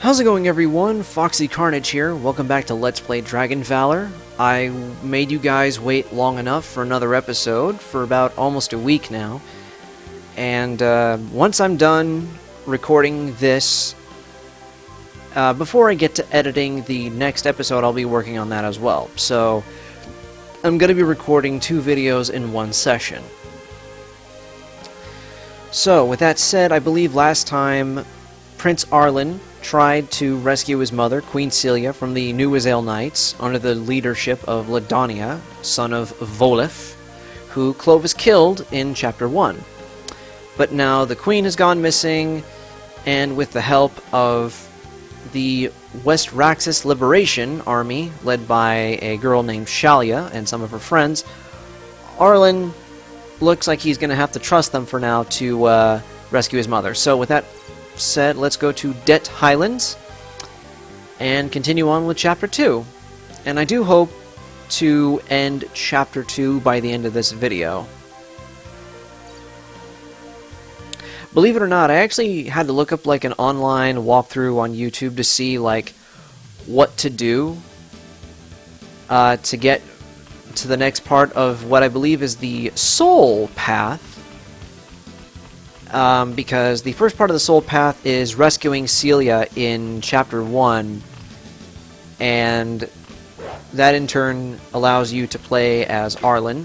How's it going, everyone? Foxy Carnage here. Welcome back to Let's Play Dragon Valor. I made you guys wait long enough for another episode for about almost a week now. And once I'm done recording this, before I get to editing the next episode, I'll be working on that as well. So I'm going to be recording 2 videos in one session. So with that said, I believe last time Prince Arlen tried to rescue his mother, Queen Celia, from the new Azale Knights under the leadership of Lodonya, son of Volif, who Clovis killed in Chapter 1. But now the Queen has gone missing, and with the help of the West Raxis Liberation Army, led by a girl named Shalya and some of her friends, Arlen looks like he's going to have to trust them for now to rescue his mother. So with that said, let's go to Det Highlands and continue on with Chapter 2. And I do hope to end Chapter 2 by the end of this video. Believe it or not, I actually had to look up like an online walkthrough on YouTube to see like what to do to get to the next part of what I believe is the Soul Path. Because the first part of the Soul Path is rescuing Celia in Chapter 1, and that in turn allows you to play as Arlen.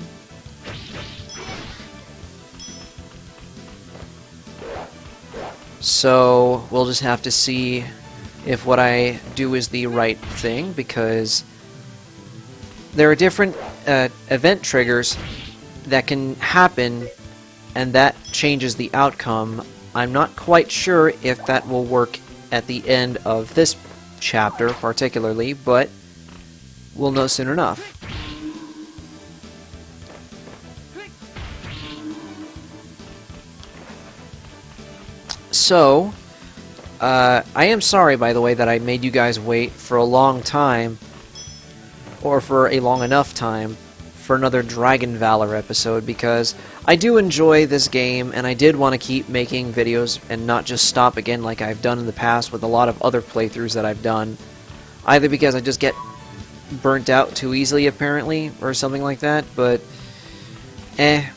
So we'll just have to see if what I do is the right thing, because there are different event triggers that can happen, and that changes the outcome. I'm not quite sure if that will work at the end of this chapter particularly, but we'll know soon enough. So, I am sorry, by the way, that I made you guys wait for a long time, or for a long enough time, for another Dragon Valor episode, because I do enjoy this game, and I did want to keep making videos and not just stop again like I've done in the past with a lot of other playthroughs that I've done. Either because I just get burnt out too easily, apparently, or something like that, but at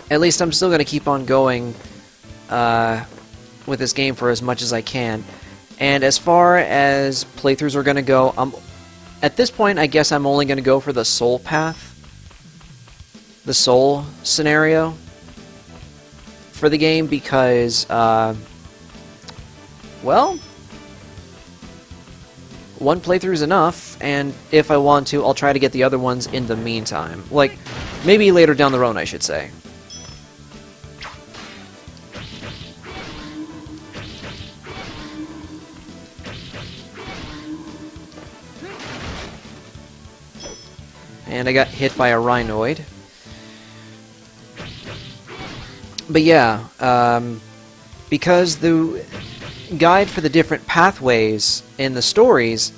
least I'm still going to keep on going with this game for as much as I can. And as far as playthroughs are going to go, at this point, I guess I'm only going to go for the Soul Path, the Soul scenario for the game, because, well, one playthrough is enough, and if I want to, I'll try to get the other ones in the meantime. Like, maybe later down the road, I should say. And I got hit by a rhinoid. But yeah, because the guide for the different pathways in the stories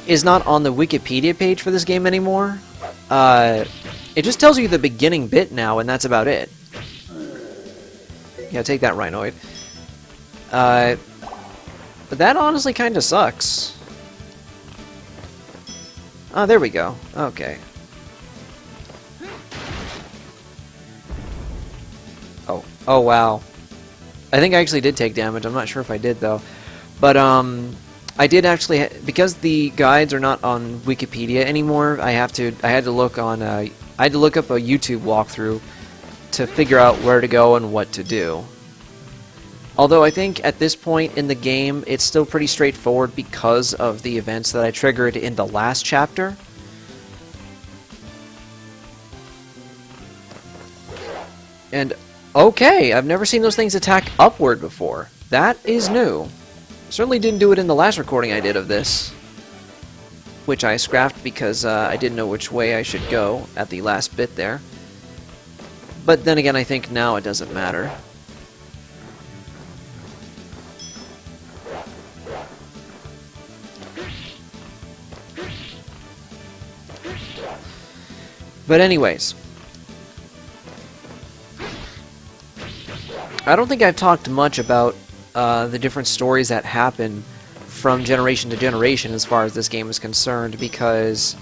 is not on the Wikipedia page for this game anymore, it just tells you the beginning bit now, and that's about it. Yeah, take that, rhinoid. But that honestly kind of sucks. Oh, there we go. Okay. Oh, wow. I think I actually did take damage. I'm not sure if I did, though. But, I did actually, because the guides are not on Wikipedia anymore, I had to look on, I had to look up a YouTube walkthrough to figure out where to go and what to do. Although I think at this point in the game, it's still pretty straightforward because of the events that I triggered in the last chapter. And, okay, I've never seen those things attack upward before. That is new. Certainly didn't do it in the last recording I did of this, which I scrapped because I didn't know which way I should go at the last bit there. But then again, I think now it doesn't matter. But anyways, I don't think I've talked much about the different stories that happen from generation to generation as far as this game is concerned, because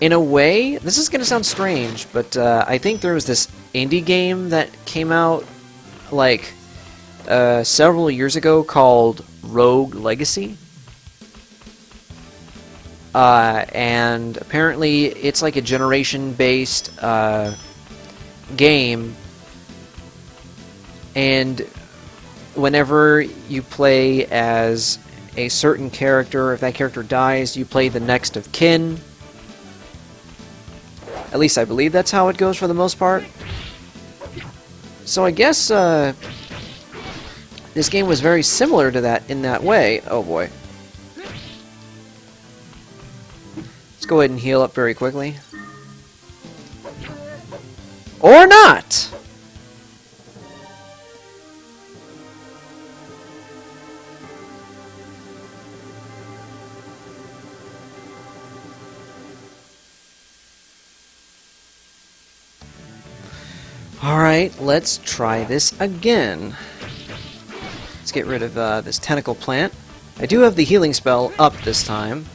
in a way, this is going to sound strange, but I think there was this indie game that came out like several years ago called Rogue Legacy. And apparently it's like a generation-based game, and whenever you play as a certain character, if that character dies, you play the next of kin. At least I believe that's how it goes for the most part. So I guess this game was very similar to that in that way. Oh boy. Let's go ahead and heal up very quickly. Or not! Alright, let's try this again. Let's get rid of this tentacle plant. I do have the healing spell up this time.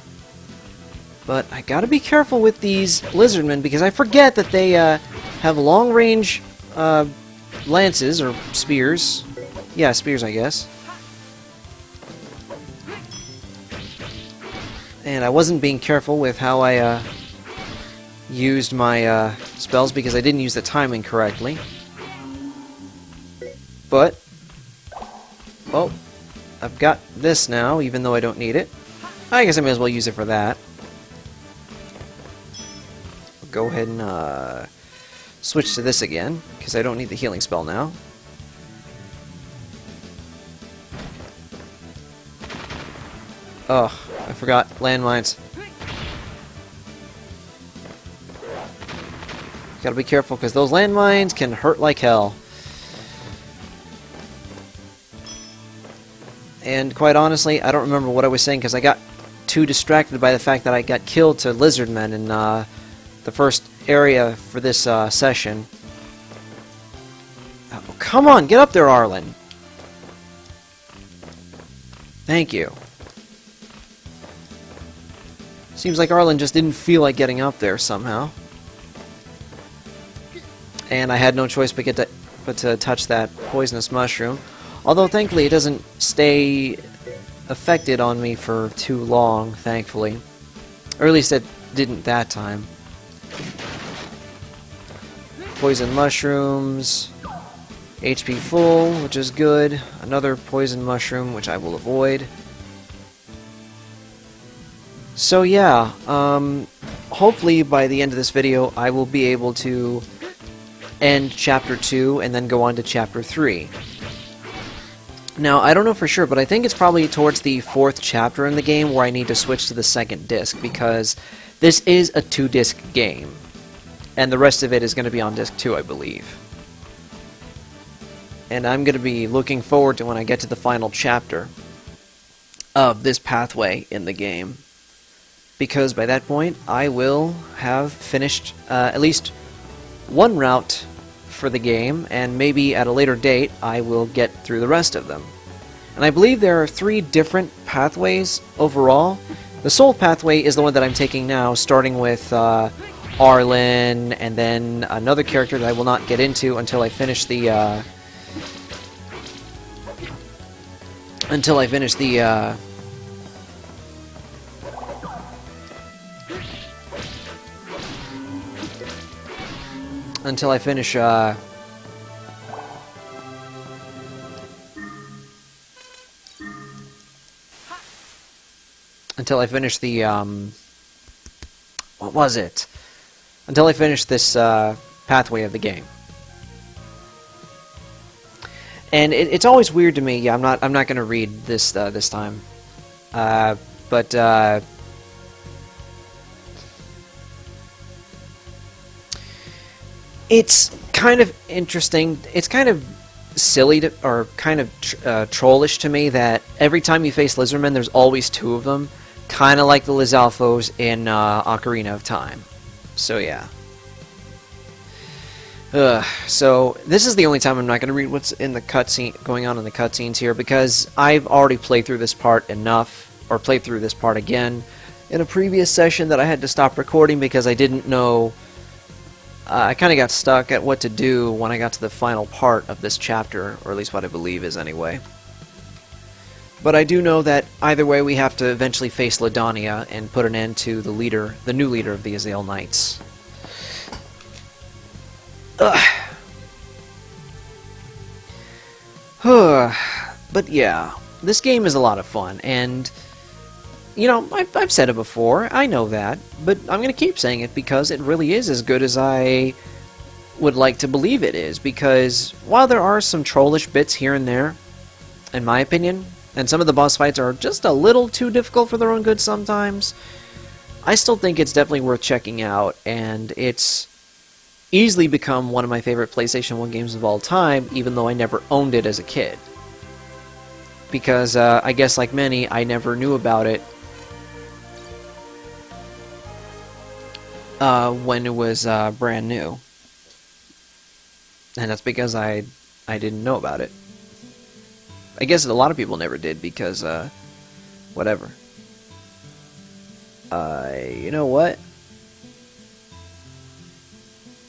But I gotta be careful with these lizardmen because I forget that they have long-range lances or spears. Yeah, spears, I guess. And I wasn't being careful with how I used my spells because I didn't use the timing correctly. But, well, I've got this now, even though I don't need it. I guess I may as well use it for that. Go ahead and switch to this again, because I don't need the healing spell now. Oh, I forgot landmines. Gotta be careful, because those landmines can hurt like hell. And quite honestly, I don't remember what I was saying, because I got too distracted by the fact that I got killed to lizardmen in the first area for this session. Oh, come on, get up there, Arlen. Thank you. Seems like Arlen just didn't feel like getting up there somehow. And I had no choice but to touch that poisonous mushroom. Although, thankfully, it doesn't stay affected on me for too long, thankfully. Or at least it didn't that time. Poison mushrooms. HP full, which is good. Another poison mushroom, which I will avoid. So yeah, hopefully by the end of this video I will be able to end Chapter 2 and then go on to Chapter 3. Now, I don't know for sure, but I think it's probably towards the 4th chapter in the game where I need to switch to the 2nd disc, because this is a 2-disc game. And the rest of it is going to be on disc 2, I believe. And I'm going to be looking forward to when I get to the final chapter of this pathway in the game. Because by that point, I will have finished at least one route for the game, and maybe at a later date, I will get through the rest of them. And I believe there are 3 different pathways overall. The Soul pathway is the one that I'm taking now, starting with Arlen, and then another character that I will not get into until I finish the until I finish the what was it? Until I finish this pathway of the game. And it's always weird to me. Yeah, I'm not going to read this this time. But it's kind of interesting. It's kind of silly to, or kind of trollish to me that every time you face lizardmen, there's always 2 of them, kind of like the Lizalfos in Ocarina of Time. So yeah. So this is the only time I'm not going to read what's in the cutscene, going on in the cutscenes here, because I've already played through this part enough, or played through this part again, in a previous session that I had to stop recording because I didn't know. I kind of got stuck at what to do when I got to the final part of this chapter, or at least what I believe is anyway. But I do know that either way we have to eventually face Lodonya and put an end to the new leader of the Azale Knights. But yeah, this game is a lot of fun, and you know, I've said it before, I know that, but I'm going to keep saying it because it really is as good as I would like to believe it is, because while there are some trollish bits here and there, in my opinion, and some of the boss fights are just a little too difficult for their own good sometimes, I still think it's definitely worth checking out, and it's easily become one of my favorite PlayStation 1 games of all time, even though I never owned it as a kid. Because, I guess like many, I never knew about it when it was brand new. And that's because I didn't know about it. I guess a lot of people never did because, whatever. You know what?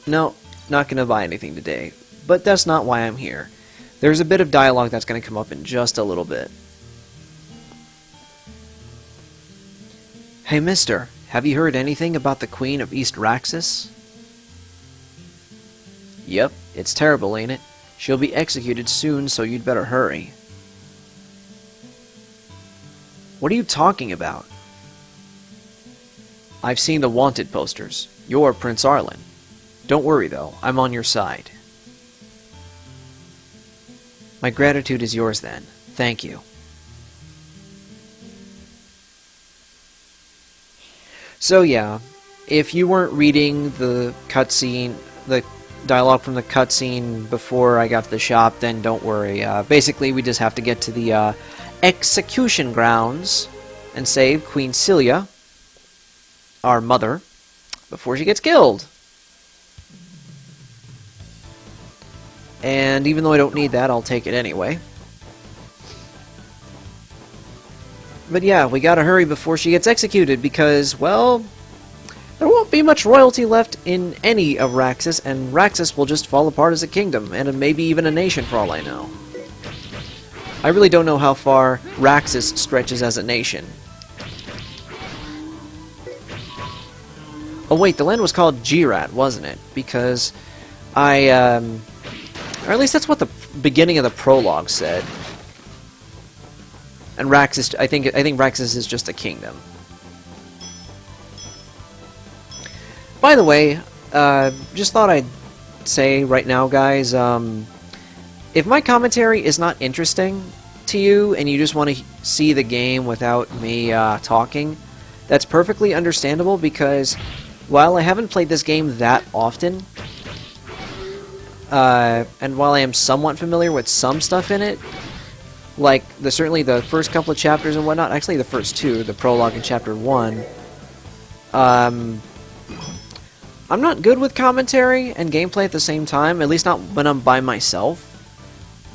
No, not going to buy anything today. But that's not why I'm here. There's a bit of dialogue that's going to come up in just a little bit. Hey, mister, have you heard anything about the Queen of East Raxis? Yep, it's terrible, ain't it? She'll be executed soon, so you'd better hurry. What are you talking about? I've seen the wanted posters. You're Prince Arlen. Don't worry, though. I'm on your side. My gratitude is yours, then. Thank you. So, yeah. If you weren't reading the cutscene, the dialogue from the cutscene before I got to the shop, then don't worry. Basically, we just have to get to the execution grounds and save Queen Celia, our mother, before she gets killed. And even though I don't need that, I'll take it anyway. But yeah, we gotta hurry before she gets executed because, well, there won't be much royalty left in any of Raxis, and Raxis will just fall apart as a kingdom, and maybe even a nation for all I know. I really don't know how far Raxis stretches as a nation. Oh wait, the land was called Girat, wasn't it? Because or at least that's what the beginning of the prologue said. And Raxis, I think Raxis is just a kingdom. By the way, just thought I'd say right now, guys, if my commentary is not interesting to you and you just want to see the game without me talking, that's perfectly understandable because while I haven't played this game that often, and while I am somewhat familiar with some stuff in it, like certainly the first couple of chapters and whatnot, actually the first two, the prologue and chapter 1, I'm not good with commentary and gameplay at the same time, at least not when I'm by myself,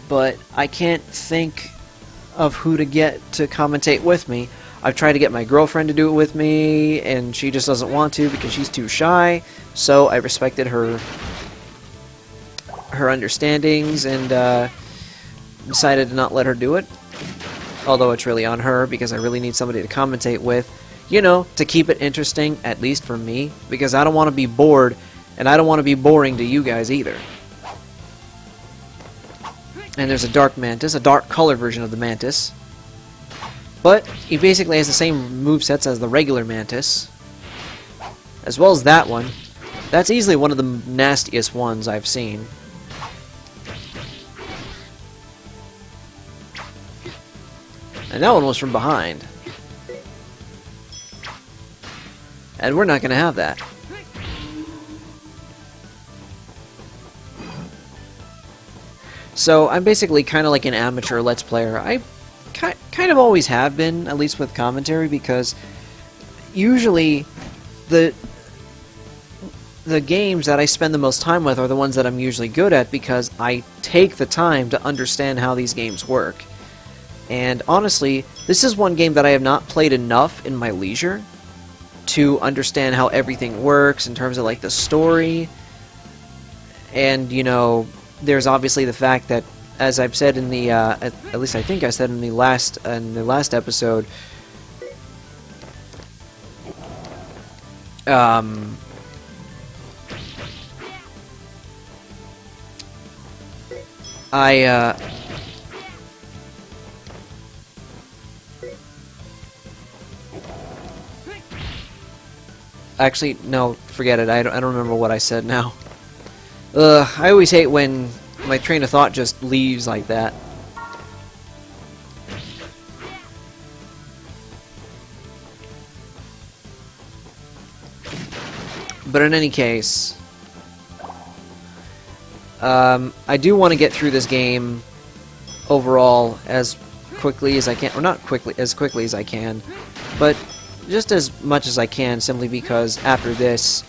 but I can't think of who to get to commentate with me. I've tried to get my girlfriend to do it with me, and she just doesn't want to because she's too shy, so I respected her understandings and decided to not let her do it. Although it's really on her because I really need somebody to commentate with, you know, to keep it interesting, at least for me, because I don't want to be bored and I don't want to be boring to you guys either. And there's a dark mantis, a dark color version of the mantis, but he basically has the same movesets as the regular mantis, as well as that one. That's easily one of the nastiest ones I've seen. And that one was from behind. And we're not going to have that. So I'm basically kind of like an amateur Let's Player. I kind of always have been, at least with commentary, because usually the the games that I spend the most time with are the ones that I'm usually good at because I take the time to understand how these games work. And honestly, this is one game that I have not played enough in my leisure to understand how everything works in terms of like the story. And you know, there's obviously the fact that, as I've said in the at least I think I said in the last episode, actually, no, forget it. I don't remember what I said now. I always hate when my train of thought just leaves like that. But in any case, I do want to get through this game overall as quickly as I can, or not quickly, as quickly as I can, but just as much as I can, simply because after this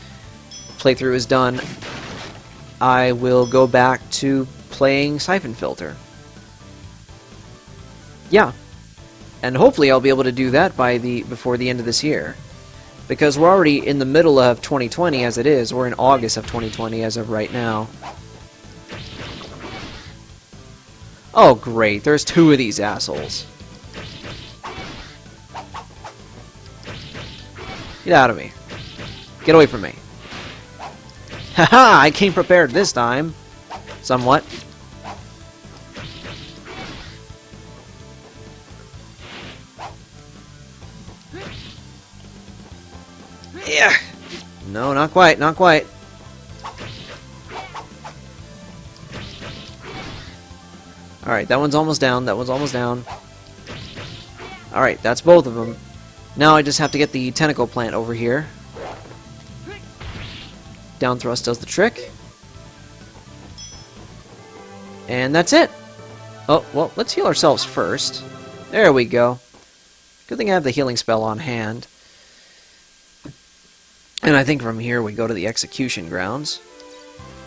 playthrough is done, I will go back to playing Siphon Filter. Yeah, and hopefully I'll be able to do that before the end of this year. Because we're already in the middle of 2020 as it is. We're in August of 2020 as of right now. Oh great, there's two of these assholes. Get out of me. Get away from me. Haha, I came prepared this time. Somewhat. Yeah. No, not quite, not quite. Alright, that one's almost down, that one's almost down. Alright, that's both of them. Now I just have to get the tentacle plant over here. Down thrust does the trick. And that's it. Oh, well, let's heal ourselves first. There we go. Good thing I have the healing spell on hand. And I think from here we go to the execution grounds.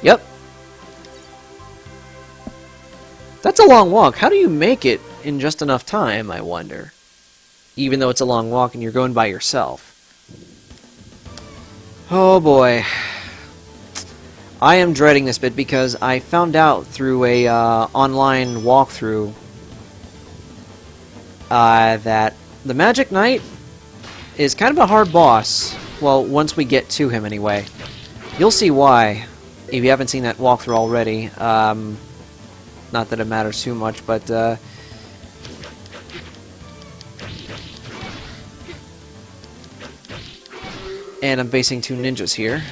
Yep. That's a long walk. How do you make it in just enough time, I wonder? Even though it's a long walk and you're going by yourself. Oh boy. I am dreading this bit because I found out through a online walkthrough that the Magic Knight is kind of a hard boss. Well, once we get to him anyway. You'll see why if you haven't seen that walkthrough already. Not that it matters too much, but and I'm facing two ninjas here.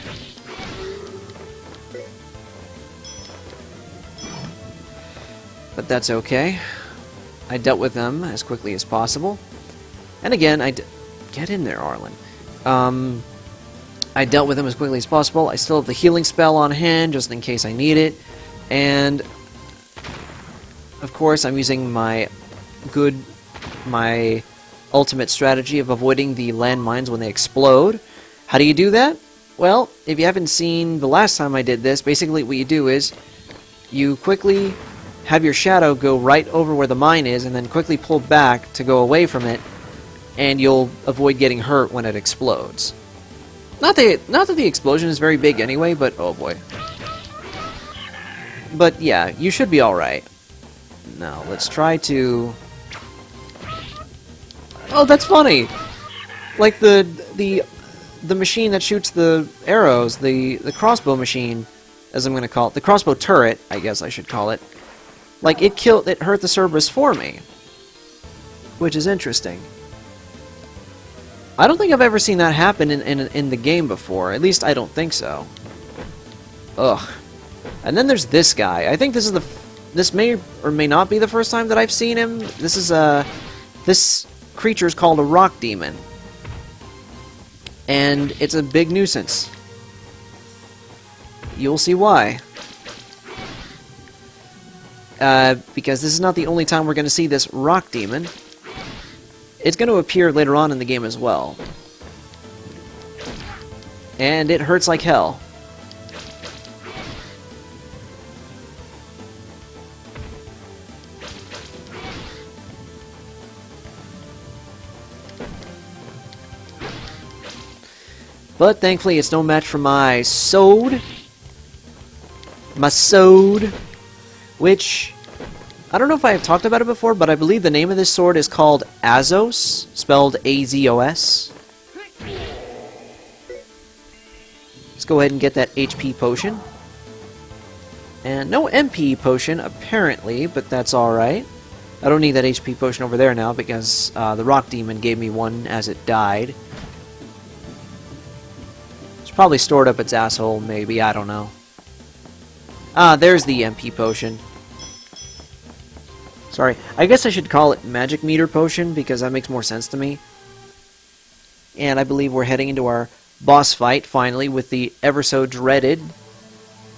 But that's okay. I dealt with them as quickly as possible. And again, get in there, Arlen. I dealt with them as quickly as possible. I still have the healing spell on hand, just in case I need it. And, of course, I'm using my ultimate strategy of avoiding the landmines when they explode. How do you do that? Well, if you haven't seen the last time I did this, basically what you do is you quickly have your shadow go right over where the mine is and then quickly pull back to go away from it, and you'll avoid getting hurt when it explodes. Not that the explosion is very big anyway, but oh boy. But yeah, you should be alright. Now, let's try to... Oh, that's funny! Like the machine that shoots the arrows, the crossbow machine, as I'm gonna call it. The crossbow turret, I guess I should call it. Like, it hurt the Cerberus for me. Which is interesting. I don't think I've ever seen that happen in the game before. At least I don't think so. Ugh. And then there's this guy. I think this may or may not be the first time that I've seen him. This creature is called a rock demon. And it's a big nuisance. You'll see why. Because this is not the only time we're going to see this rock demon. It's going to appear later on in the game as well. And it hurts like hell. But thankfully it's no match for my sword. My sword. Which, I don't know if I have talked about it before, but I believe the name of this sword is called Azos, spelled A-Z-O-S. Let's go ahead and get that HP potion. And no MP potion, apparently, but that's alright. I don't need that HP potion over there now, because the rock demon gave me one as it died. It's probably stored up its asshole, maybe, I don't know. Ah, there's the MP potion. Sorry, I guess I should call it Magic Meter Potion, because that makes more sense to me. And I believe we're heading into our boss fight, finally, with the ever-so-dreaded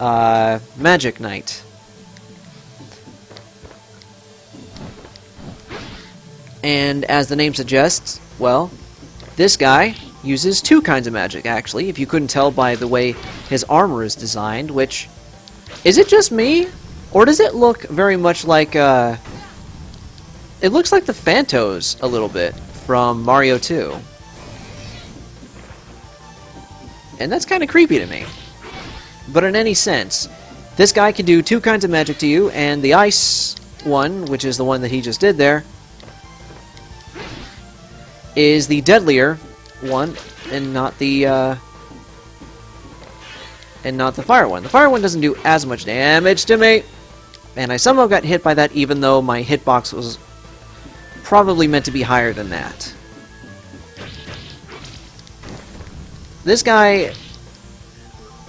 Magic Knight. And as the name suggests, well, this guy uses two kinds of magic, actually, if you couldn't tell by the way his armor is designed, which... Is it just me? Or does it look very much like, It looks like the Phantos a little bit from Mario 2. And that's kind of creepy to me. But in any sense, this guy can do two kinds of magic to you, and the ice one, which is the one that he just did there, is the deadlier one, and not the fire one. The fire one doesn't do as much damage to me, and I somehow got hit by that even though my hitbox was probably meant to be higher than that. This guy,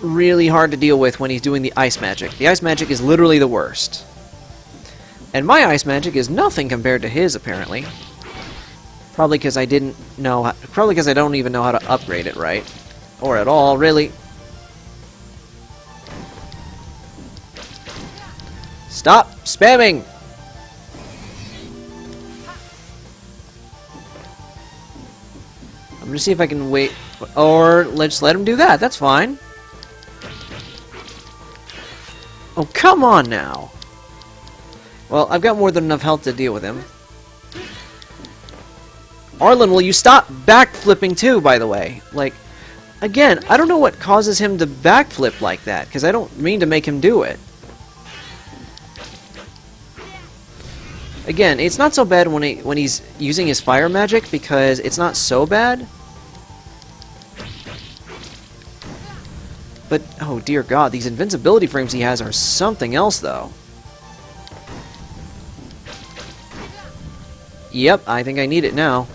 really hard to deal with when he's doing the ice magic. The ice magic is literally the worst. And my ice magic is nothing compared to his, apparently. Probably because I didn't know... Probably because I don't even know how to upgrade it right. Or at all, really. Stop spamming! I'm gonna see if I can wait... Or let's let him do that, that's fine. Oh, come on now! Well, I've got more than enough health to deal with him. Arlen, will you stop backflipping too, by the way? Like, again, I don't know what causes him to backflip like that, because I don't mean to make him do it. Again, it's not so bad when he's using his fire magic, because it's not so bad. But, oh dear god, these invincibility frames he has are something else, though. Yep, I think I need it now.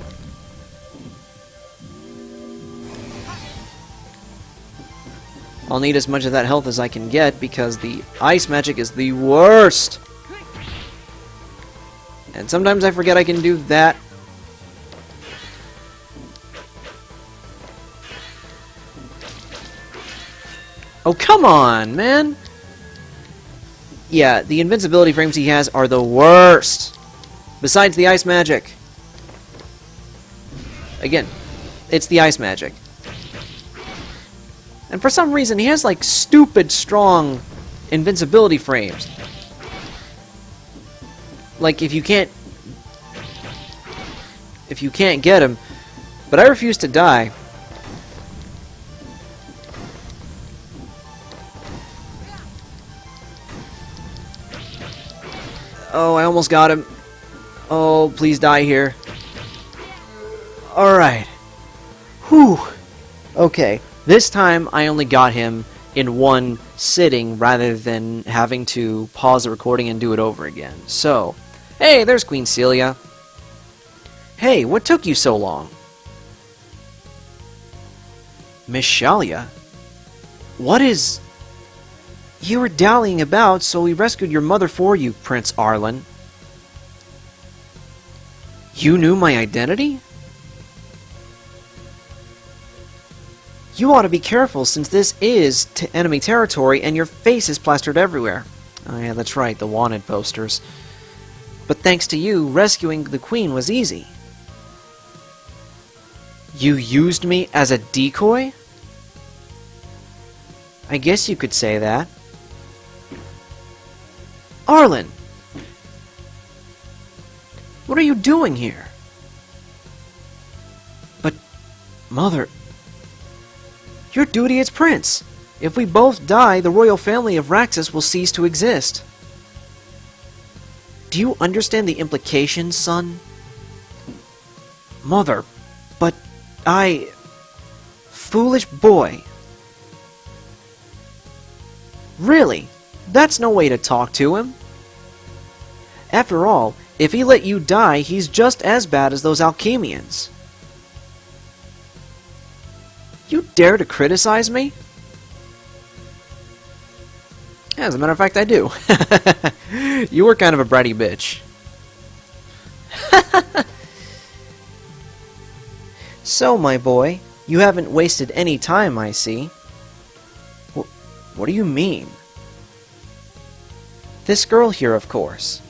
I'll need as much of that health as I can get, because the ice magic is the worst! And sometimes I forget I can do that. Oh, come on, man! Yeah, the invincibility frames he has are the worst! Besides the ice magic. Again, it's the ice magic. And for some reason, he has, like, stupid strong invincibility frames. Like, if you can't get him... But I refuse to die. Oh, I almost got him. Oh, please die here. Alright. Whew. Okay. This time, I only got him in one sitting rather than having to pause the recording and do it over again. So, hey, there's Queen Celia. Hey, what took you so long? Miss Shalya? What is... You were dallying about, so we rescued your mother for you, Prince Arlen. You knew my identity? You ought to be careful, since this is enemy territory and your face is plastered everywhere. Oh yeah, that's right, the wanted posters. But thanks to you, rescuing the Queen was easy. You used me as a decoy? I guess you could say that. Arlen! What are you doing here? But, Mother... Your duty as prince. If we both die, the royal family of Raxis will cease to exist. Do you understand the implications, son? Mother, but I... Foolish boy. Really? That's no way to talk to him. After all, if he let you die, he's just as bad as those Alchemians. You dare to criticize me? As a matter of fact, I do. You were kind of a bratty bitch. So, my boy, you haven't wasted any time, I see. What do you mean? This girl here, of course.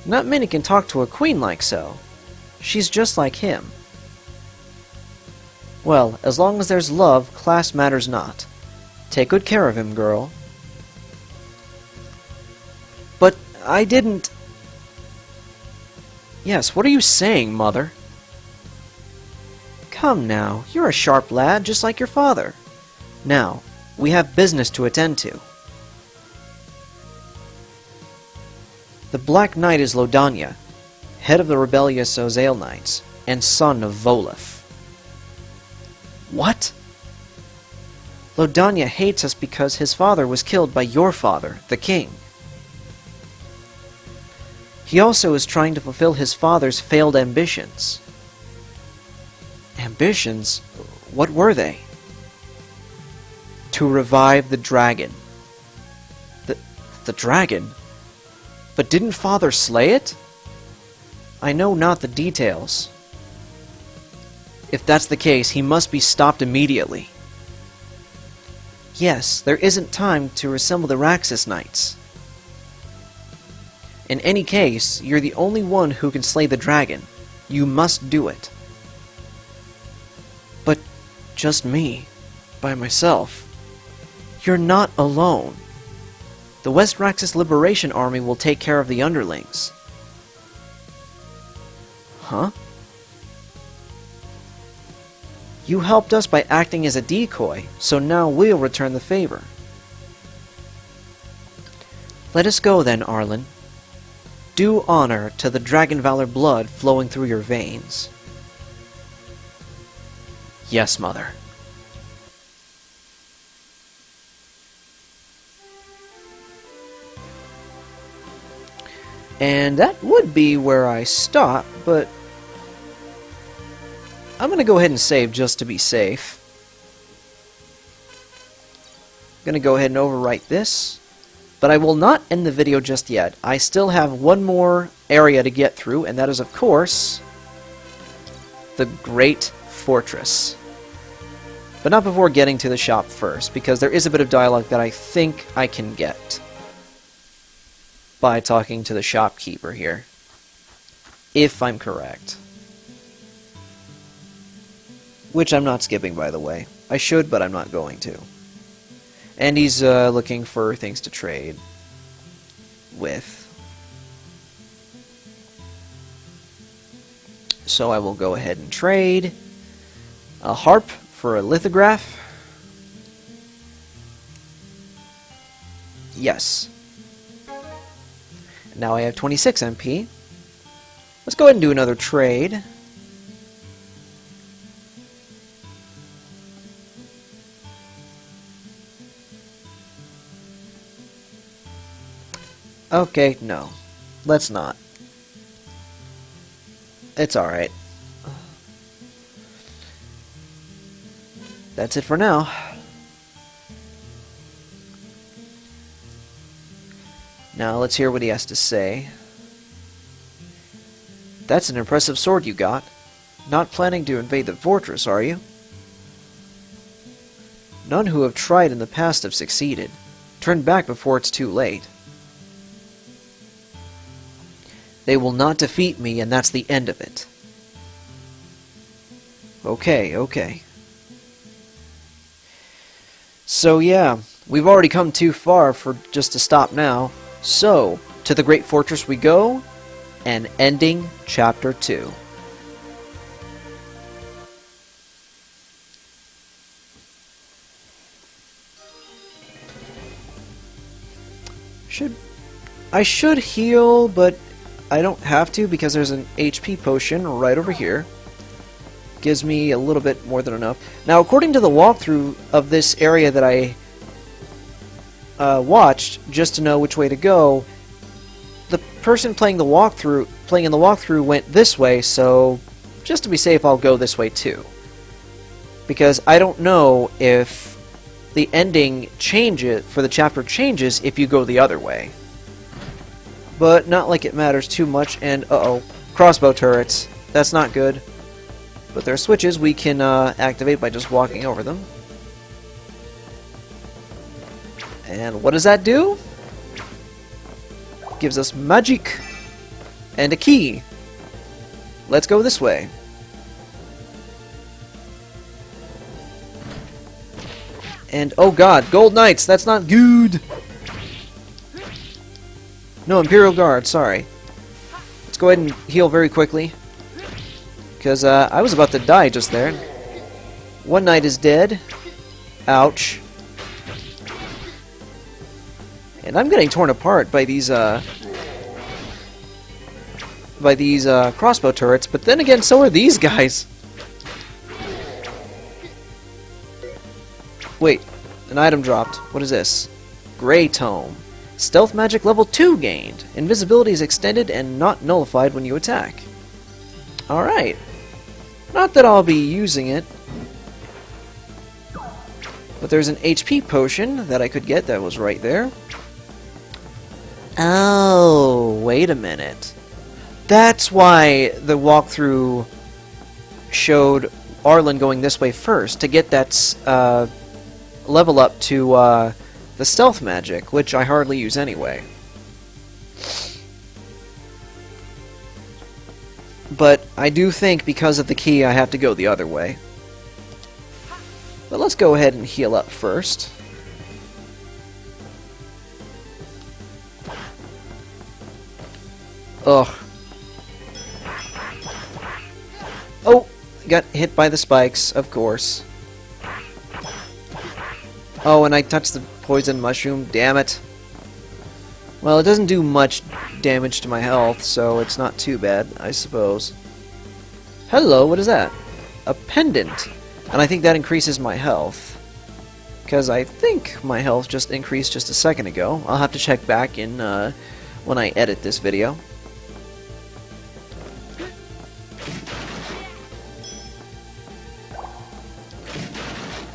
Not many can talk to a queen like so. She's just like him. Well, as long as there's love, class matters not. Take good care of him, girl. But I didn't... Yes, what are you saying, mother? Come now, you're a sharp lad, just like your father. Now, we have business to attend to. The Black Knight is Lodonya, head of the rebellious Azale Knights, and son of Volif. What? Lodonya hates us because his father was killed by your father, the king. He also is trying to fulfill his father's failed ambitions. Ambitions? What were they? To revive the dragon. The dragon? But didn't father slay it? I know not the details. If that's the case, he must be stopped immediately. Yes, there isn't time to assemble the Raxis Knights. In any case, you're the only one who can slay the dragon. You must do it. But just me, by myself. You're not alone. The West Raxis Liberation Army will take care of the underlings. Huh? You helped us by acting as a decoy, so now we'll return the favor. Let us go then, Arlen. Do honor to the Dragon Valor blood flowing through your veins. Yes, Mother. And that would be where I stop, but I'm going to go ahead and save just to be safe. I'm going to go ahead and overwrite this, but I will not end the video just yet. I still have one more area to get through, and that is, of course, the Great Fortress. But not before getting to the shop first, because there is a bit of dialogue that I think I can get by talking to the shopkeeper here, if I'm correct. Which I'm not skipping, by the way. I should, but I'm not going to. And he's looking for things to trade with. So I will go ahead and trade a harp for a lithograph. Yes. Now I have 26 MP. Let's go ahead and do another trade. Okay, no. Let's not. It's alright. That's it for now. Now let's hear what he has to say. That's an impressive sword you got. Not planning to invade the fortress, are you? None who have tried in the past have succeeded. Turn back before it's too late. They will not defeat me, and that's the end of it. Okay, okay. So yeah, we've already come too far for just to stop now. So, to the Great Fortress we go, and ending Chapter 2. I should heal, but I don't have to because there's an HP potion right over here. Gives me a little bit more than enough. Now, according to the walkthrough of this area that I watched, just to know which way to go, the person playing in the walkthrough went this way, so just to be safe, I'll go this way too. Because I don't know if the ending for the chapter changes if you go the other way. But not like it matters too much, and uh-oh, crossbow turrets. That's not good. But there are switches we can activate by just walking over them. And what does that do? Gives us magic and a key. Let's go this way. And oh god, Gold Knights, that's not good. No, Imperial Guard, sorry. Let's go ahead and heal very quickly. Because I was about to die just there. One knight is dead. Ouch. And I'm getting torn apart by these crossbow turrets, but then again, so are these guys. Wait, an item dropped. What is this? Grey Tome. Stealth magic level 2 gained. Invisibility is extended and not nullified when you attack. Alright. Not that I'll be using it. But there's an HP potion that I could get that was right there. Oh, wait a minute. That's why the walkthrough showed Arlen going this way first, to get that level up to the stealth magic, which I hardly use anyway. But I do think because of the key I have to go the other way. But let's go ahead and heal up first. Ugh. Oh! Got hit by the spikes, of course. Oh, and I touched the poison mushroom. Damn it. Well, it doesn't do much damage to my health, so it's not too bad, I suppose. Hello, what is that? A pendant. And I think that increases my health. Because I think my health just increased just a second ago. I'll have to check back in when I edit this video.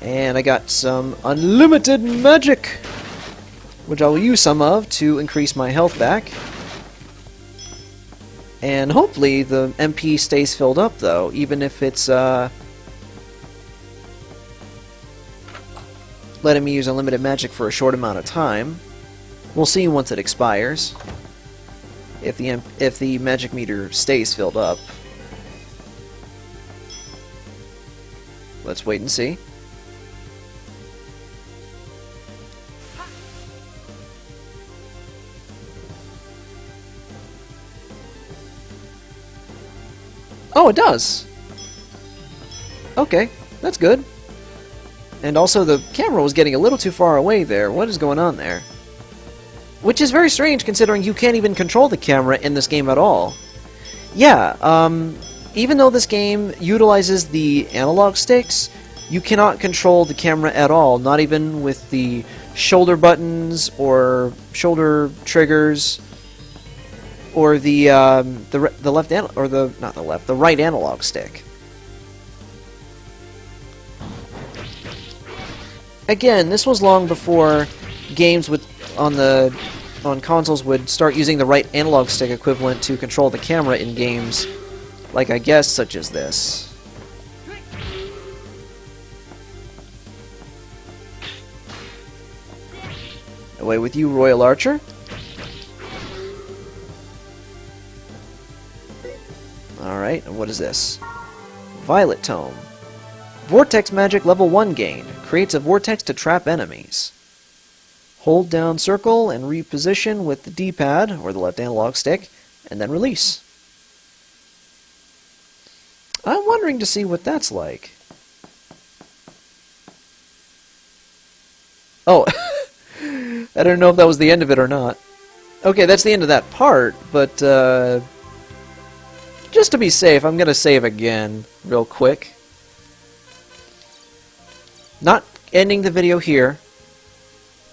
And I got some unlimited magic, which I will use some of to increase my health back. And hopefully the MP stays filled up, though, even if it's letting me use unlimited magic for a short amount of time. We'll see once it expires, if the magic meter stays filled up. Let's wait and see. Oh, it does! Okay, that's good. And also, the camera was getting a little too far away there. What is going on there? Which is very strange, considering you can't even control the camera in this game at all. Yeah, even though this game utilizes the analog sticks, you cannot control the camera at all, not even with the shoulder buttons, or shoulder triggers, or the right analog stick. Again, this was long before games on consoles would start using the right analog stick equivalent to control the camera in games, like I guess such as this. Away with you, Royal Archer. Alright, and what is this? Violet Tome. Vortex Magic level 1 gained. Creates a vortex to trap enemies. Hold down circle and reposition with the D-pad, or the left analog stick, and then release. I'm wondering to see what that's like. Oh, I don't know if that was the end of it or not. Okay, that's the end of that part, but just to be safe, I'm gonna save again real quick. Not ending the video here.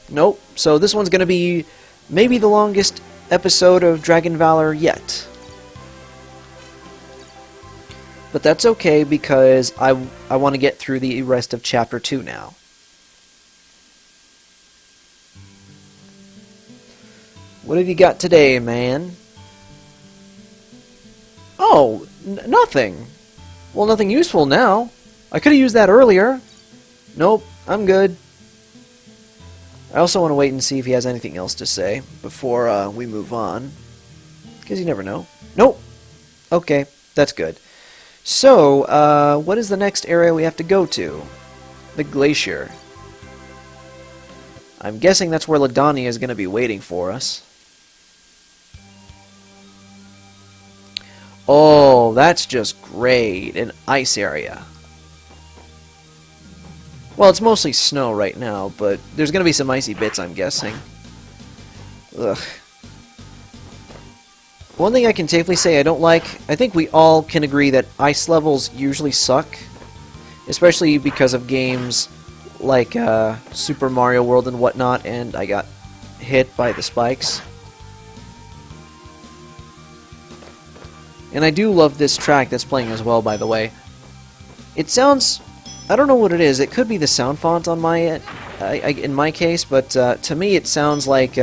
Nope. So this one's gonna be maybe the longest episode of Dragon Valor yet. But that's okay because I want to get through the rest of Chapter 2 now. What have you got today, man? Oh, nothing. Well, nothing useful now. I could have used that earlier. Nope, I'm good. I also want to wait and see if he has anything else to say before we move on. Because you never know. Nope. Okay, that's good. So, what is the next area we have to go to? The glacier. I'm guessing that's where Lodonya is going to be waiting for us. Oh, that's just great. An ice area. Well, it's mostly snow right now, but there's going to be some icy bits, I'm guessing. Ugh. One thing I can safely say I don't like, I think we all can agree that ice levels usually suck. Especially because of games like Super Mario World and whatnot, and I got hit by the spikes. And I do love this track that's playing as well, by the way. It sounds... I don't know what it is. It could be the sound font on my in my case, but to me it sounds like...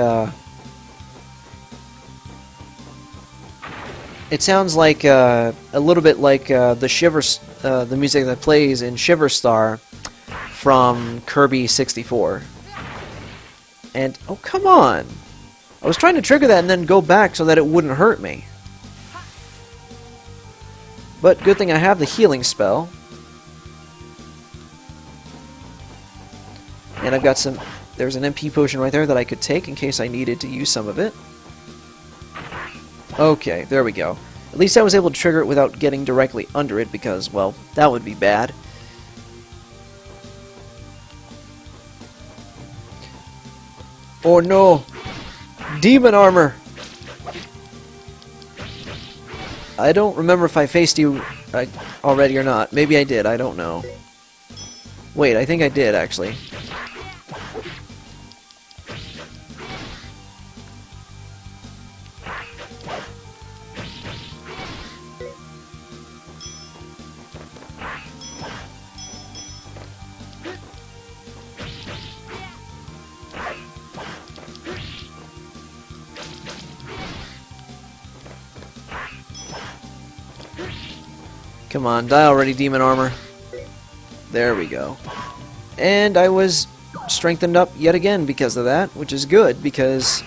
It sounds like a little bit like the music that plays in Shiver Star from Kirby 64. And, oh, come on! I was trying to trigger that and then go back so that it wouldn't hurt me. But good thing I have the healing spell. And I've got some... There's an MP potion right there that I could take in case I needed to use some of it. Okay, there we go. At least I was able to trigger it without getting directly under it because, well, that would be bad. Oh no! Demon armor! I don't remember if I faced you already or not. Maybe I did, I don't know. Wait, I think I did, actually. Come on, die already, demon armor. There we go. And I was strengthened up yet again because of that, which is good because,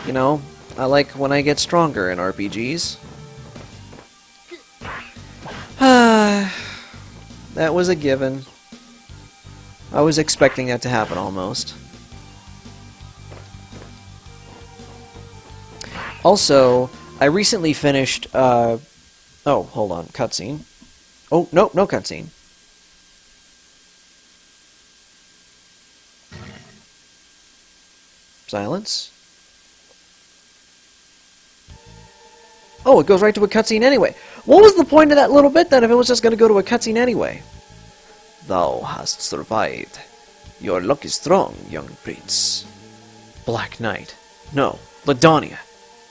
you know, I like when I get stronger in RPGs. That was a given. I was expecting that to happen almost. Also, I recently finished, oh, hold on, cutscene. Oh, no, no cutscene. Silence. Oh, it goes right to a cutscene anyway. What was the point of that little bit then if it was just going to go to a cutscene anyway? Thou hast survived. Your luck is strong, young prince. Black Knight. No, Lodonya.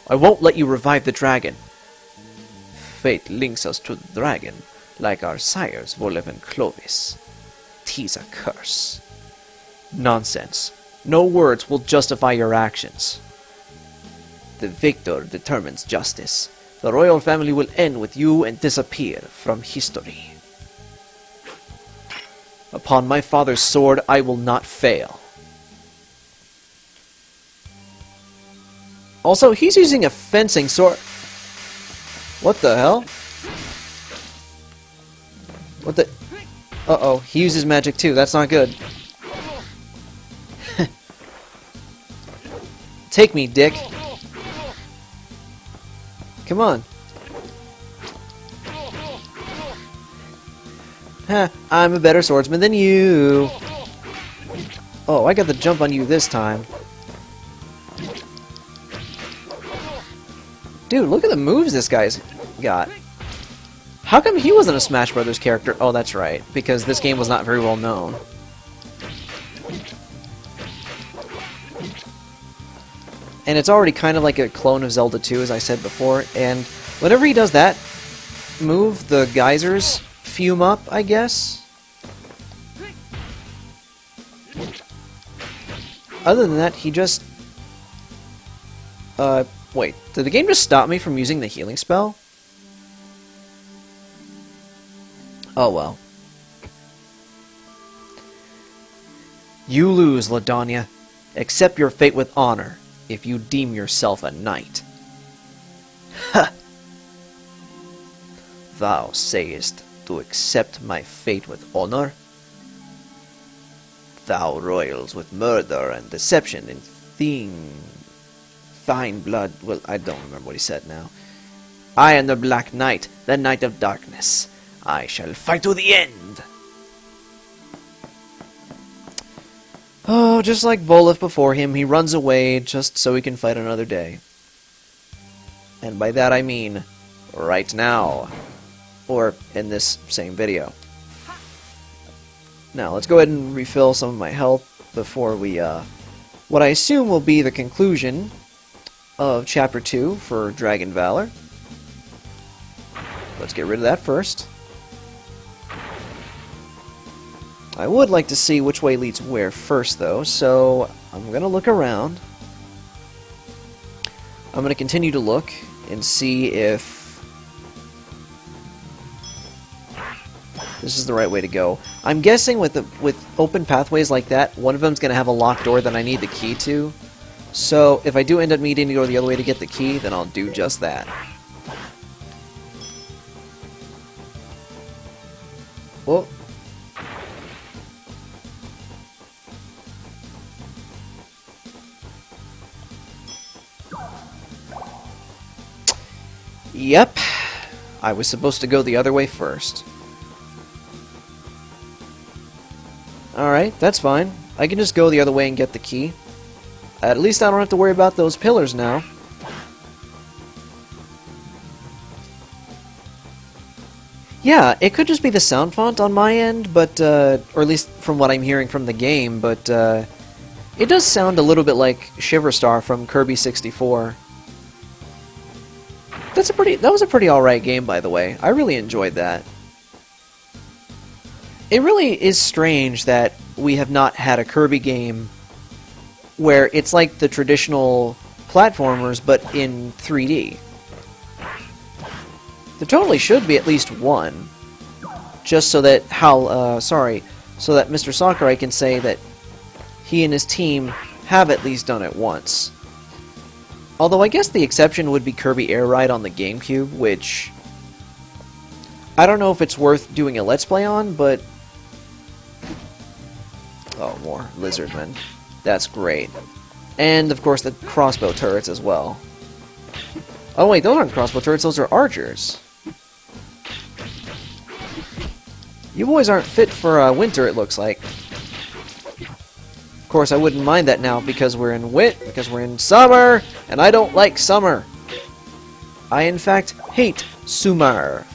I won't let you revive the dragon. Fate links us to the dragon, like our sires Vollev and Clovis. 'Tis a curse. Nonsense. No words will justify your actions. The victor determines justice. The royal family will end with you and disappear from history. Upon my father's sword, I will not fail. Also, he's using a fencing sword. What the hell? What the... Uh-oh, he uses magic too. That's not good. Take me, dick. Come on. Ha, I'm a better swordsman than you. Oh, I got the jump on you this time. Dude, look at the moves this guy's got. How come he wasn't a Smash Brothers character? Oh, that's right, because this game was not very well known. And it's already kind of like a clone of Zelda 2, as I said before, and whenever he does that move, the geysers fume up, I guess? Other than that, he just... wait, did the game just stop me from using the healing spell? Oh well. You lose, Lodonya. Accept your fate with honor, if you deem yourself a knight. Ha! Thou sayest to accept my fate with honor? Thou roils with murder and deception in fine blood. Well, I don't remember what he said now. I am the Black Knight, the Knight of Darkness. I shall fight to the end! Oh, just like Boleth before him, he runs away just so he can fight another day. And by that I mean, right now. Or in this same video. Now, let's go ahead and refill some of my health before we, what I assume will be the conclusion of Chapter 2 for Dragon Valor. Let's get rid of that first. I would like to see which way leads where first, though, so I'm going to look around. I'm going to continue to look and see if this is the right way to go. I'm guessing with open pathways like that, one of them's going to have a locked door that I need the key to. So if I do end up needing to go the other way to get the key, then I'll do just that. Whoa. Yep, I was supposed to go the other way first. Alright, that's fine. I can just go the other way and get the key. At least I don't have to worry about those pillars now. Yeah, it could just be the sound font on my end, but, or at least from what I'm hearing from the game, but, it does sound a little bit like Shiverstar from Kirby 64. That was a pretty alright game, by the way. I really enjoyed that. It really is strange that we have not had a Kirby game where it's like the traditional platformers, but in 3D. There totally should be at least one. Just so that so that Mr. Sakurai can say that he and his team have at least done it once. Although I guess the exception would be Kirby Air Ride on the GameCube, which I don't know if it's worth doing a Let's Play on, but... Oh, more lizardmen. That's great. And, of course, the crossbow turrets as well. Oh, wait, those aren't crossbow turrets, those are archers. You boys aren't fit for winter, it looks like. Of course, I wouldn't mind that now because we're in summer, and I don't like summer. I, in fact, hate summer.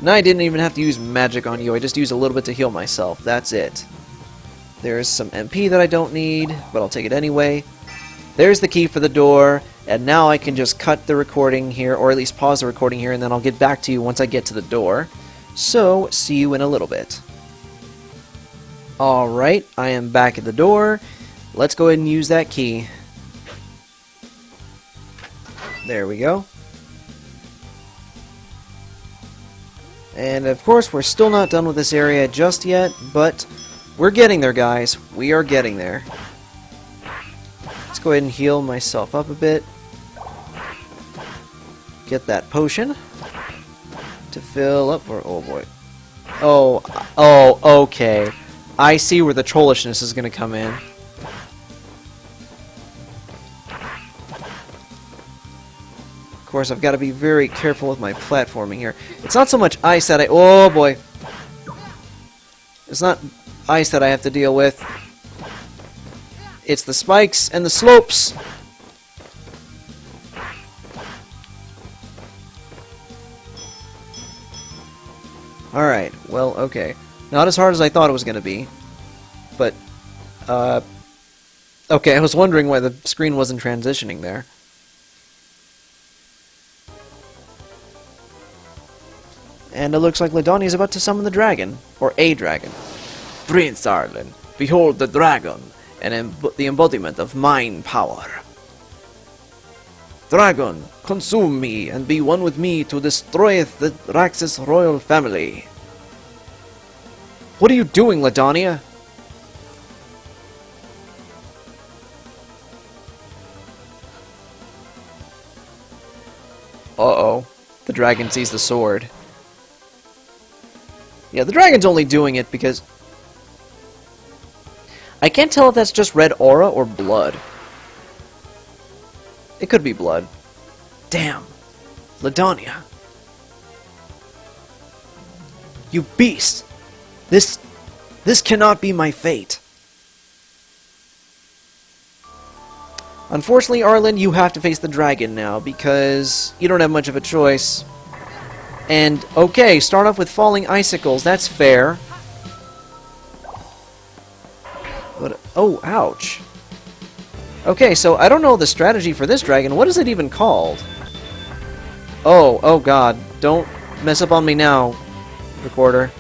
Now I didn't even have to use magic on you, I just used a little bit to heal myself, that's it. There's some MP that I don't need, but I'll take it anyway. There's the key for the door, and now I can just cut the recording here, or at least pause the recording here, and then I'll get back to you once I get to the door. So, see you in a little bit. Alright, I am back at the door. Let's go ahead and use that key. There we go. And of course, we're still not done with this area just yet, but we're getting there, guys. We are getting there. Let's go ahead and heal myself up a bit. Get that potion to fill up for... Oh boy. Oh, okay. I see where the trollishness is going to come in. Of course, I've got to be very careful with my platforming here. It's not so much ice that I... Oh boy. It's not ice that I have to deal with. It's the spikes and the slopes. Alright, well, okay. Not as hard as I thought it was going to be. But, okay, I was wondering why the screen wasn't transitioning there. And it looks like Lodonya is about to summon the dragon. Or a dragon. Prince Arlen, behold the dragon, and the embodiment of mine power. Dragon, consume me, and be one with me to destroy the Raxis royal family. What are you doing, Lodonya? Uh-oh. The dragon sees the sword. Yeah, the dragon's only doing it because... I can't tell if that's just red aura or blood. It could be blood. Damn. Lodonya. You beast! This cannot be my fate. Unfortunately, Arlen, you have to face the dragon now, because you don't have much of a choice. And, okay, start off with falling icicles, that's fair. But, oh, ouch. Okay, so I don't know the strategy for this dragon. What is it even called? Oh god. Don't mess up on me now, recorder.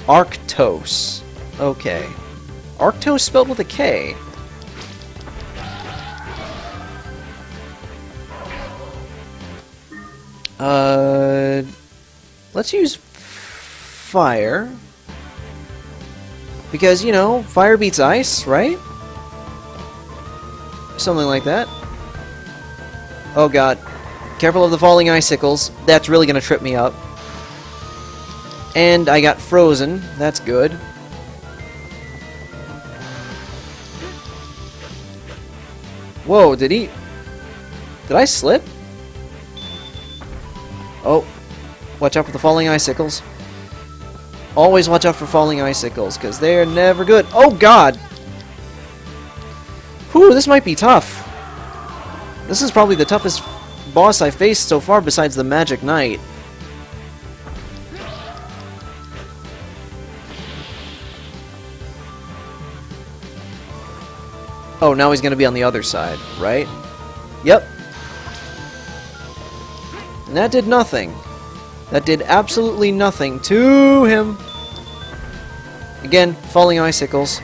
Arctos. Okay. Arctos spelled with a K. Let's use fire. Because, you know, fire beats ice, right? Something like that. Oh god. Careful of the falling icicles. That's really gonna trip me up. And I got frozen. That's good. Whoa, did I slip? Oh. Watch out for the falling icicles. Always watch out for falling icicles, because they're never good. Oh god! Whew, this might be tough. This is probably the toughest boss I've faced so far besides the Magic Knight. Oh, now he's going to be on the other side, right? Yep. And that did nothing. That did absolutely nothing to him. Again, falling icicles.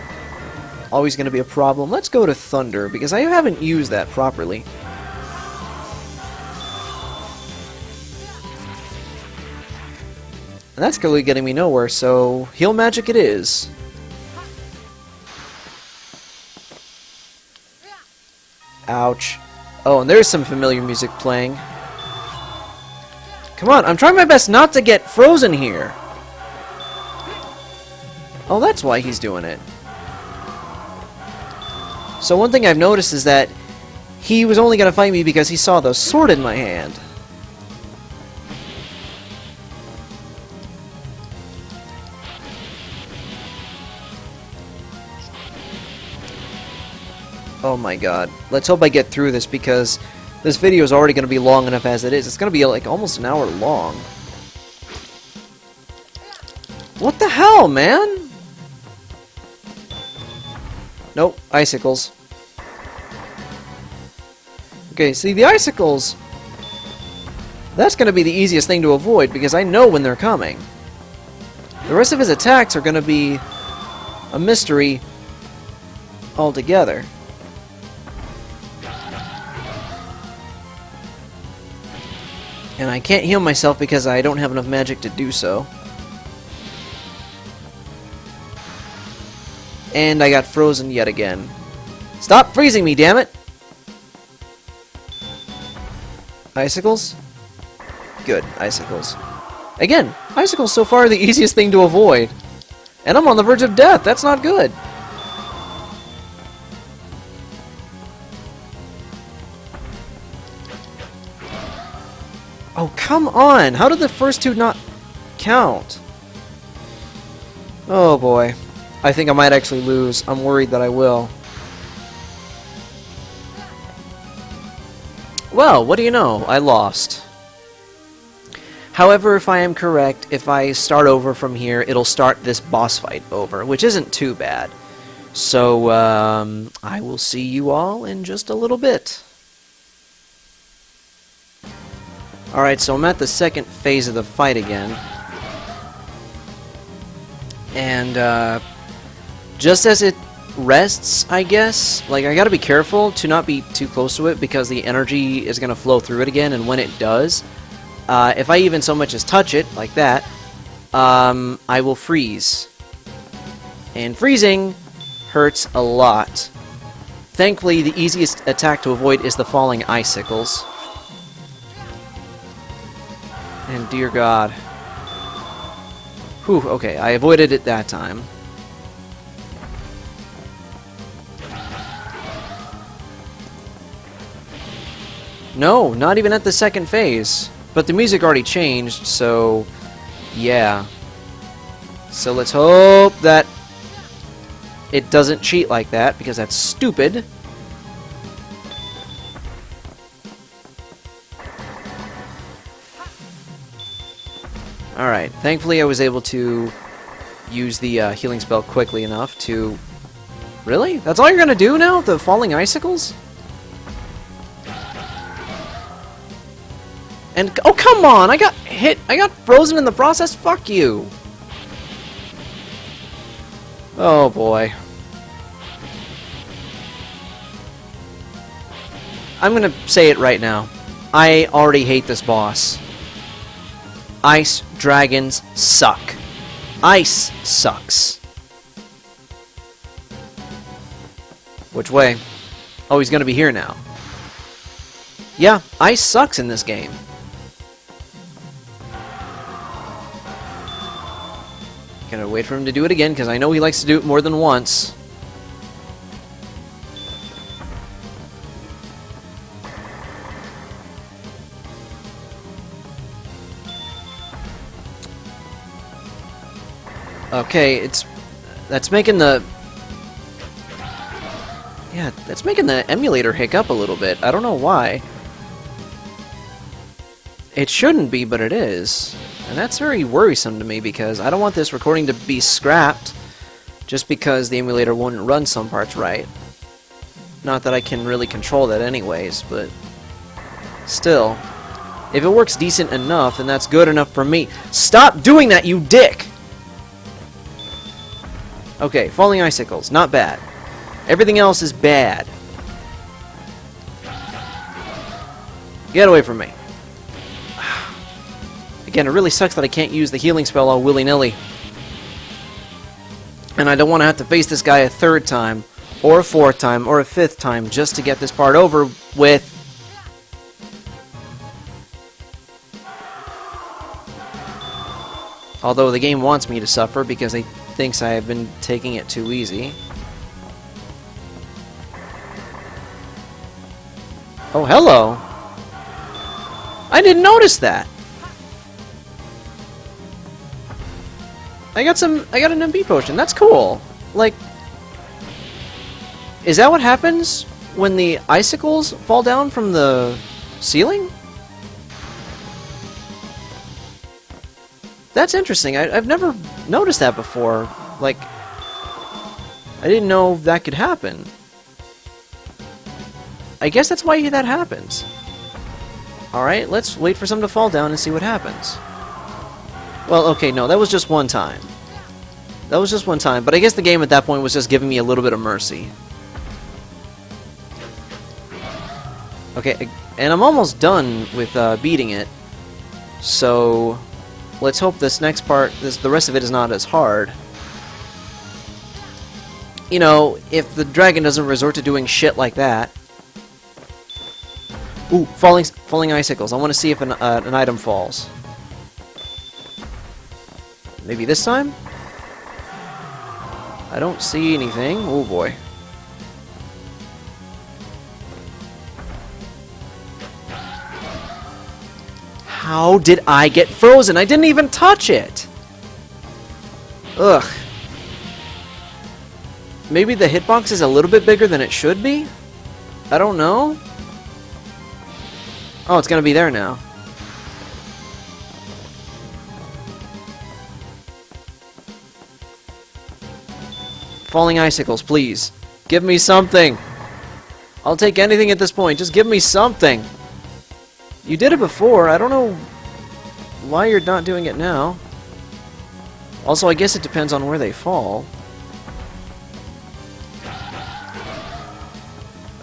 Always going to be a problem. Let's go to Thunder, because I haven't used that properly. And that's clearly getting me nowhere, so heal magic it is. Ouch. Oh, and there's some familiar music playing. Come on, I'm trying my best not to get frozen here. Oh, that's why he's doing it. So one thing I've noticed is that he was only going to fight me because he saw the sword in my hand. Oh my god. Let's hope I get through this, because this video is already going to be long enough as it is. It's going to be like almost an hour long. What the hell, man? Nope, icicles. Okay, see, the icicles, that's going to be the easiest thing to avoid, because I know when they're coming. The rest of his attacks are going to be a mystery altogether. And I can't heal myself because I don't have enough magic to do so. And I got frozen yet again. Stop freezing me, damn it! Icicles? Good, icicles. Again, icicles so far are the easiest thing to avoid. And I'm on the verge of death, that's not good. Oh, come on! How did the first two not count? Oh boy. I think I might actually lose. I'm worried that I will. Well, what do you know? I lost. However, if I am correct, if I start over from here, it'll start this boss fight over, which isn't too bad. So, I will see you all in just a little bit. Alright, so I'm at the second phase of the fight again. And, just as it rests, I guess, like, I gotta be careful to not be too close to it, because the energy is gonna flow through it again, and when it does, if I even so much as touch it, like that, I will freeze. And freezing hurts a lot. Thankfully, the easiest attack to avoid is the falling icicles. And dear God. Whew, okay, I avoided it that time. No, not even at the second phase. But the music already changed, so yeah. So let's hope that it doesn't cheat like that, because that's stupid. Alright, thankfully I was able to use the healing spell quickly enough to... Really? That's all you're gonna do now? The falling icicles? And, oh, come on! I got hit! I got frozen in the process? Fuck you! Oh, boy. I'm gonna say it right now. I already hate this boss. Ice dragons suck. Ice sucks. Which way? Oh, he's gonna be here now. Yeah, ice sucks in this game. Gonna wait for him to do it again, because I know he likes to do it more than once. Okay, that's making the... Yeah, that's making the emulator hiccup a little bit. I don't know why. It shouldn't be, but it is. And that's very worrisome to me, because I don't want this recording to be scrapped just because the emulator wouldn't run some parts right. Not that I can really control that anyways, but still. If it works decent enough, then that's good enough for me. Stop doing that, you dick! Okay, falling icicles, not bad. Everything else is bad. Get away from me. Again, it really sucks that I can't use the healing spell all willy-nilly. And I don't want to have to face this guy a third time, or a fourth time, or a fifth time, just to get this part over with. Although the game wants me to suffer, because it thinks I have been taking it too easy. Oh, hello! I didn't notice that! I got an MP potion. That's cool. Like, is that what happens when the icicles fall down from the ceiling? That's interesting. I've never noticed that before. Like, I didn't know that could happen. I guess that's why that happens. Alright, let's wait for some to fall down and see what happens. Well, okay, no, that was just one time. That was just one time, but I guess the game at that point was just giving me a little bit of mercy. Okay, and I'm almost done with beating it. So, let's hope this next part, the rest of it is not as hard. You know, if the dragon doesn't resort to doing shit like that. Ooh, falling icicles. I want to see if an item falls. Maybe this time? I don't see anything. Oh boy. How did I get frozen? I didn't even touch it! Ugh. Maybe the hitbox is a little bit bigger than it should be? I don't know. Oh, it's gonna be there now. Falling icicles, please. Give me something. I'll take anything at this point. Just give me something. You did it before. I don't know why you're not doing it now. Also, I guess it depends on where they fall.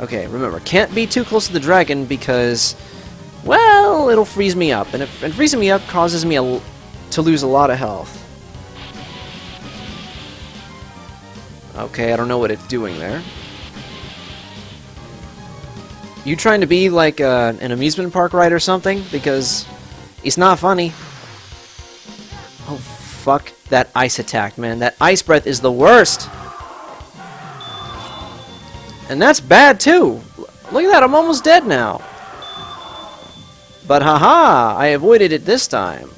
Okay, remember, can't be too close to the dragon because, well, it'll freeze me up. And freezing me up causes me to lose a lot of health. Okay, I don't know what it's doing there. You trying to be like an amusement park ride or something? Because it's not funny. Oh, fuck that ice attack, man. That ice breath is the worst. And that's bad, too. Look at that, I'm almost dead now. But haha, I avoided it this time.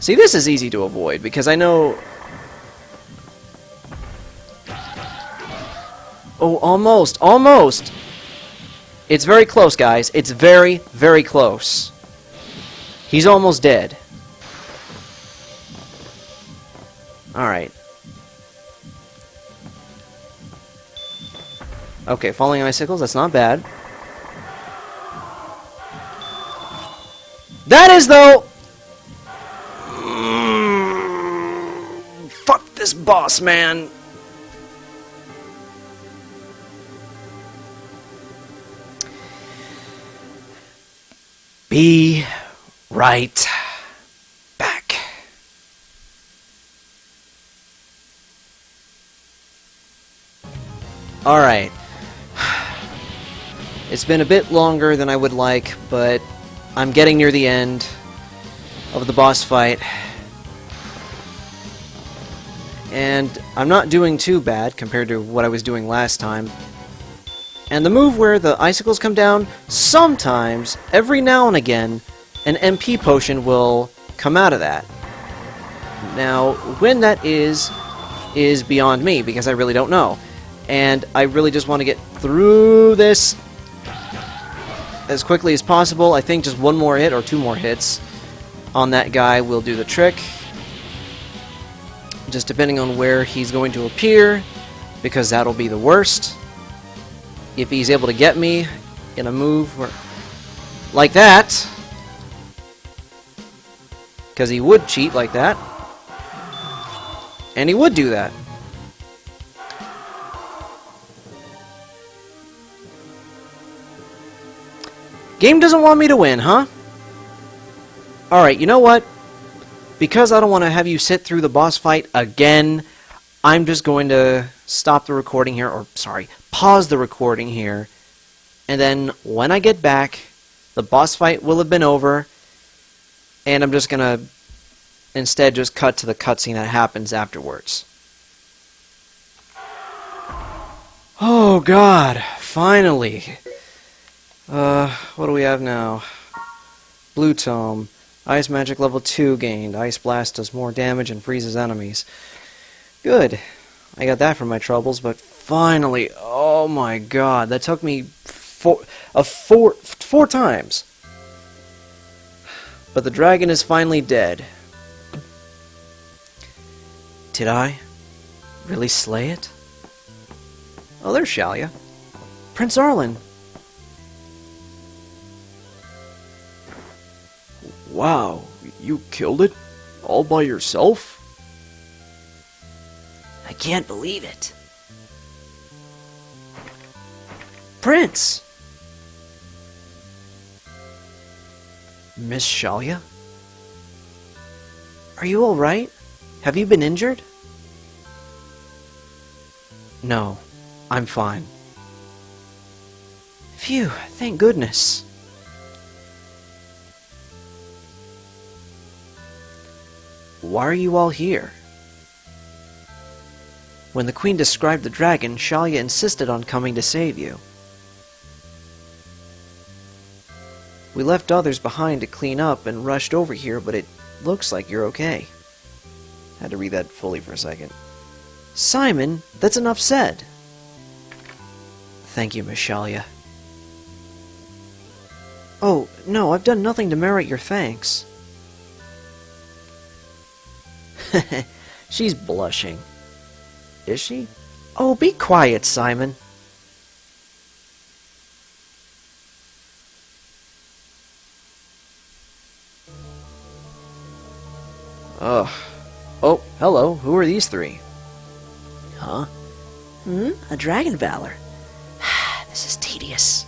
See, this is easy to avoid, because I know... Oh, almost, almost! It's very close, guys. It's very, very close. He's almost dead. Alright. Okay, falling icicles, that's not bad. That is, though... Fuck this boss, man. Be right back. Alright. It's been a bit longer than I would like, but I'm getting near the end of the boss fight. And I'm not doing too bad compared to what I was doing last time. And the move where the icicles come down, sometimes, every now and again, an MP potion will come out of that. Now, when that is beyond me, because I really don't know. And I really just want to get through this as quickly as possible. I think just one more hit or two more hits on that guy will do the trick. Just depending on where he's going to appear, because that'll be the worst. If he's able to get me in a move like that, because he would cheat like that, and he would do that. Game doesn't want me to win, huh? Alright, you know what? Because I don't want to have you sit through the boss fight again, I'm just going to stop the recording here, or sorry, pause the recording here, and then when I get back, the boss fight will have been over, and I'm just gonna instead just cut to the cutscene that happens afterwards. Oh god, finally! What do we have now? Blue Tome. Ice Magic level 2 gained. Ice Blast does more damage and freezes enemies. Good. I got that from my troubles, but finally, oh my god, that took me four times. But the dragon is finally dead. Did I really slay it? Oh, there's Shalya. Prince Arlen. Wow, you killed it? All by yourself? I can't believe it. Prince! Miss Shalya? Are you alright? Have you been injured? No, I'm fine. Phew, thank goodness. Why are you all here? When the Queen described the dragon, Shalya insisted on coming to save you. We left others behind to clean up and rushed over here, but it looks like you're okay. Had to read that fully for a second. Simon, that's enough said. Thank you, Miss Shalya. Oh, no, I've done nothing to merit your thanks. She's blushing. Is she? Oh, be quiet, Simon. Ugh. Oh, hello. Who are these three? Huh? A Dragon Valor. This is tedious.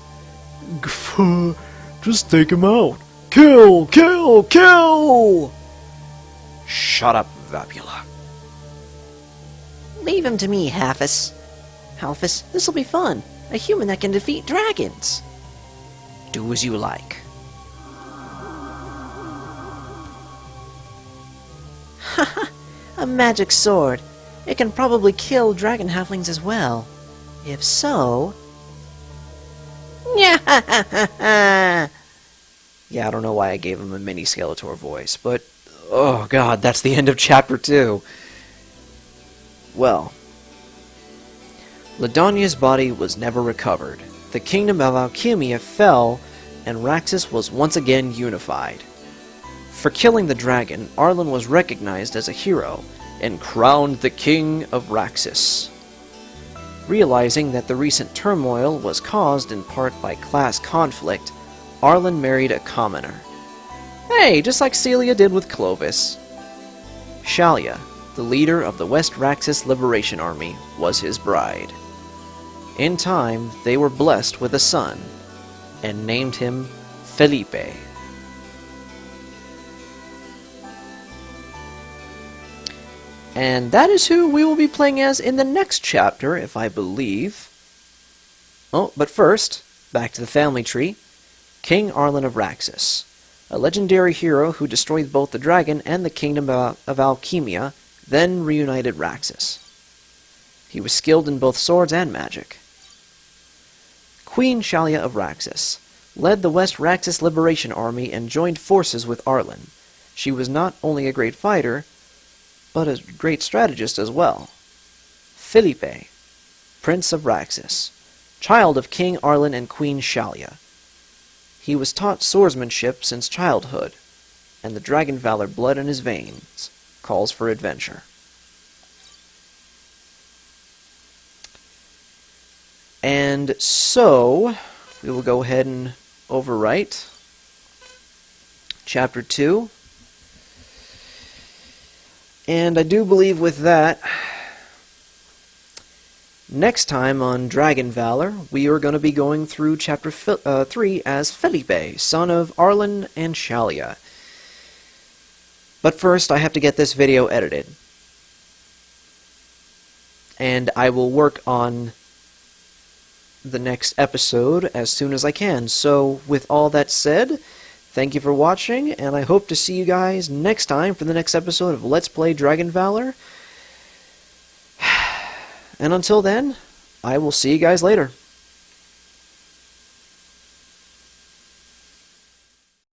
Just take him out. Kill! Kill! Kill! Shut up, Vapula. Leave him to me, Halfus. Halfus, this'll be fun. A human that can defeat dragons. Do as you like. Haha, a magic sword. It can probably kill dragon halflings as well. If so... Yeah, I don't know why I gave him a mini Skeletor voice, but... Oh god, that's the end of Chapter 2. Well... Lodonya's body was never recovered. The kingdom of Alchemia fell, and Raxis was once again unified. For killing the dragon, Arlen was recognized as a hero, and crowned the king of Raxis. Realizing that the recent turmoil was caused in part by class conflict, Arlen married a commoner. Hey, just like Celia did with Clovis. Shalya, the leader of the West Raxis Liberation Army, was his bride. In time, they were blessed with a son, and named him Felipe. And that is who we will be playing as in the next chapter, if I believe. Oh, but first, back to the family tree. King Arlen of Raxis, a legendary hero who destroyed both the dragon and the kingdom of Alchemia, then reunited Raxis. He was skilled in both swords and magic. Queen Shalya of Raxis led the West Raxis Liberation Army and joined forces with Arlen. She was not only a great fighter, but a great strategist as well. Felipe, Prince of Raxis, child of King Arlen and Queen Shalya. He was taught swordsmanship since childhood, and the Dragon Valor blood in his veins calls for adventure. And so, we will go ahead and overwrite Chapter 2. And I do believe with that, next time on Dragon Valor, we are going to be going through Chapter 3 as Felipe, son of Arlen and Shalya. But first, I have to get this video edited. And I will work on the next episode as soon as I can. So, with all that said, thank you for watching, and I hope to see you guys next time for the next episode of Let's Play Dragon Valor. And until then, I will see you guys later.